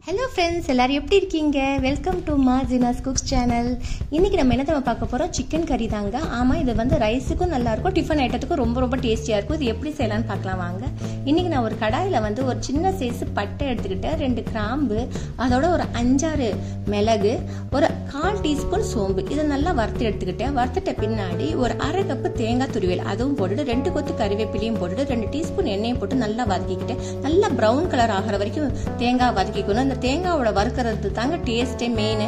Hello friends, எல்லாரும் எப்படி இருக்கீங்க? Welcome to Majina's cooks channel. இன்னைக்கு நம்ம என்ன பார்க்க போறோம்? சிக்கன் கறி தாங்க. ஆமா, இது வந்து ரைஸுக்கும் நல்லா இருக்கும், டிஃபன் ஐட்டத்துக்கும் ரொம்ப டேஸ்டியா இருக்கும். இது எப்படி செய்யலாம்னு பார்க்கலாம் வாங்க. இன்னைக்கு நான் ஒரு கடாயில வந்து ஒரு சின்ன சைஸ் பட்டை எடுத்துக்கிட்டேன், 2 கிராம்பு, அதோட ஒரு 5-6 மிளகு, ஒரு 1/4 டீஸ்பூன் சோம்பு. இதை நல்லா வறுத்து எடுத்துக்கிட்டேன். வறுத்துட்ட பின்னாடி ஒரு 1/2 கப் தேங்காய் துருவல் அதுவும் போட்டுட்டு 2 கொத்து கறிவேப்பிலையும் போட்டுட்டு 2 டீஸ்பூன் எண்ணெயை போட்டு நல்லா வதக்கிக்கிட்டேன். நல்லா ப்ரௌன் கலர் ஆகிற வரைக்கும் தேங்காய் வதக்கிக்கணும். தேங்காவோட வறுக்கிறது தாங்க டேஸ்டே மெயின்.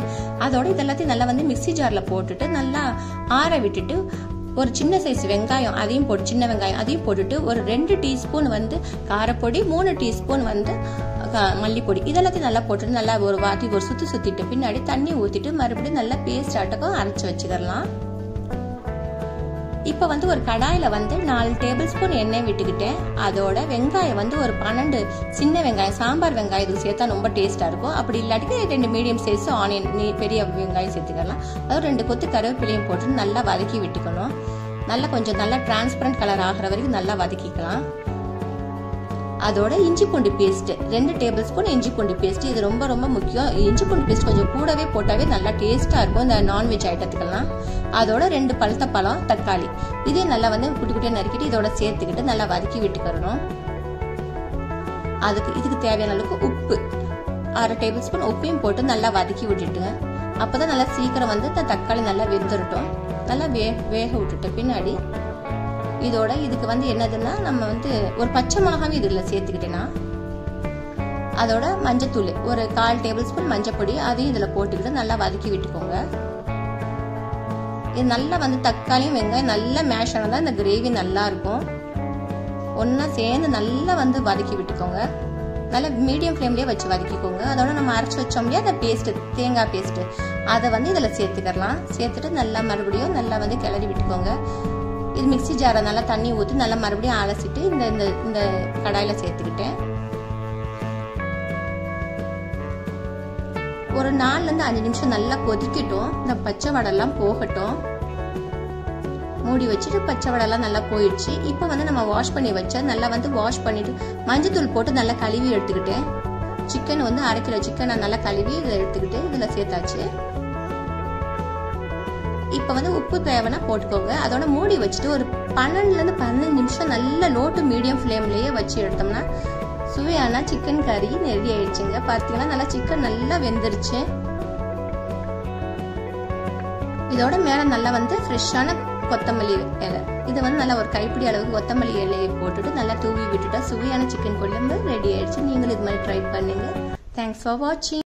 அதோட இதெல்லாத்தையும் நல்லா வந்து மிக்ஸி ஜார்ல போட்டுட்டு நல்லா ஆற விட்டுட்டு ஒரு சின்ன சைஸ் வெங்காயம் அதையும் போட்டு சின்ன வெங்காயம் அதையும் போட்டுட்டு ஒரு 2 டீஸ்பூன் வந்து காரப்பொடி, 3 டீஸ்பூன் வந்து மல்லிப்பொடி இதெல்லாத்தையும் நல்லா போட்டுட்டு நல்லா ஒரு வாட்டி ஒரு சுத்திட்டு பின்னாடி தண்ணி ஊத்திட்டு மறுபடியும் நல்லா பேஸ்ட் ஆட்டக்கும் அரைச்சு வச்சுக்கலாம். இப்ப வந்து ஒரு கடாயில வந்து 4 டேபிள் ஸ்பூன் எண்ணெய் விட்டுக்கிட்டேன். அதோட வெங்காயம் வந்து ஒரு 12 சின்ன வெங்காயம், சாம்பார் வெங்காயம் இதுக்கு சேர்த்தா ரொம்ப டேஸ்டா இருக்கும். அப்படி இல்லாட்டி 2 மீடியம் சைஸ் ஆனியன் பெரிய வெங்காயம் சேர்த்துக்கலாம். அதாவது 2 கொத்து கருவேப்பிலையும் போட்டு நல்லா வதக்கி விட்டுக்கணும். நல்லா கொஞ்சம் நல்லா டிரான்ஸ்பரண்ட் கலர் ஆகிற வரைக்கும் நல்லா வதக்கிக்கலாம். அதோட இஞ்சி பூண்டு பேஸ்ட் 2 டேபிள் ஸ்பூன் இஞ்சி பூண்டு பேஸ்ட், இது ரொம்ப முக்கியம். இஞ்சி பூண்டு பேஸ்ட் கொஞ்சம் கூடவே போட்டாவே நல்லா டேஸ்டா இருக்கும் இந்த நான்வெஜ் ஐட்டத்துக்கெல்லாம். அதோட 2 பழுத்த பழம், தக்காளி இதே நல்லா வந்து குட்டி குட்டியா நறுக்கிட்டு இதோட சேர்த்துக்கிட்டு நல்லா வதக்கி விட்டுக்கிறணும். இதுக்கு தேவையான அளவுக்கு உப்பு 1/2 டேபிள் ஸ்பூன் உப்பையும் போட்டு நல்லா வதக்கி விட்டுட்டுங்க. அப்பதான் நல்லா சீக்கிரம் வந்து இந்த தக்காளி நல்லா வெந்துடட்டும். நல்லா வேக விட்டுட்ட பின்னாடி இதோட இதுக்கு வந்து என்னதுன்னா நம்ம வந்து ஒரு பச்சை மிளகாவும் இதுல சேர்த்துக்கிட்டேன்னா அதோட மஞ்சத்தூள் ஒரு 1/4 டேபிள் ஸ்பூன் மஞ்சள் பொடி அதையும் இதுல போட்டுக்கிட்டு நல்லா வதக்கி விட்டுக்கோங்க. இது நல்லா வந்து தக்காளியும் வெங்காயம் நல்லா மேஷ் ஆனதா இந்த கிரேவி நல்லா இருக்கும். ஒன்னா சேர்ந்து நல்லா வந்து வதக்கி விட்டுக்கோங்க. நல்லா மீடியம் ஃப்ளேம்லயே வச்சு வதக்கிக்கோங்க. அதோட நம்ம அரைச்சு வச்சோம் இல்லையா அந்த பேஸ்ட், தேங்காய் பேஸ்ட் அதை வந்து இதுல சேர்த்துக்கலாம். சேர்த்துட்டு நல்லா மறுபடியும் நல்லா வந்து கிளறி விட்டுக்கோங்க. இது மிக்ஸி ஜாரை நல்லா தண்ணி ஊற்றி நல்லா மறுபடியும் அலசிட்டு இந்த கடாயில சேர்த்துக்கிட்டேன். ஒரு 4 to 5 நிமிஷம் நல்லா கொதிக்கட்டும். இந்த பச்சை வடெல்லாம் போகட்டும். மூடி வச்சுட்டு பச்சை வடெல்லாம் நல்லா போயிடுச்சு. இப்போ வந்து நம்ம வாஷ் பண்ணி வச்சா நல்லா வந்து வாஷ் பண்ணிட்டு மஞ்சத்தூள் போட்டு நல்லா கழுவி எடுத்துக்கிட்டேன். சிக்கன் வந்து 1/2 கிலோ சிக்கனை நல்லா கழுவி இதை எடுத்துக்கிட்டு இதுல சேர்த்தாச்சு. இப்ப வந்து உப்பு தேவைன்னா போட்டுக்கோங்க. அதோட மூடி வச்சுட்டு ஒரு 12 to 15 நிமிஷம் நல்ல லோ டு மீடியம் ஃப்ளேம்லயே வச்சு எடுத்தோம்னா சுவையான சிக்கன் கறி ரெடி ஆயிடுச்சுங்க. பார்த்தீங்கன்னா நல்லா சிக்கன் நல்லா வெந்துருச்சு. இதோட மேல நல்லா வந்து ஃப்ரெஷ்ஷான கொத்தமல்லி இலை, இதை வந்து நல்லா ஒரு கைப்பிடி அளவுக்கு கொத்தமல்லி இலையை போட்டுட்டு நல்லா தூவி விட்டுட்டா சுவையான சிக்கன் குழம்பு ரெடி ஆயிடுச்சு. நீங்களும் இது மாதிரி ட்ரை பண்ணுங்க. தேங்க்ஸ் ஃபார் வாட்சிங்.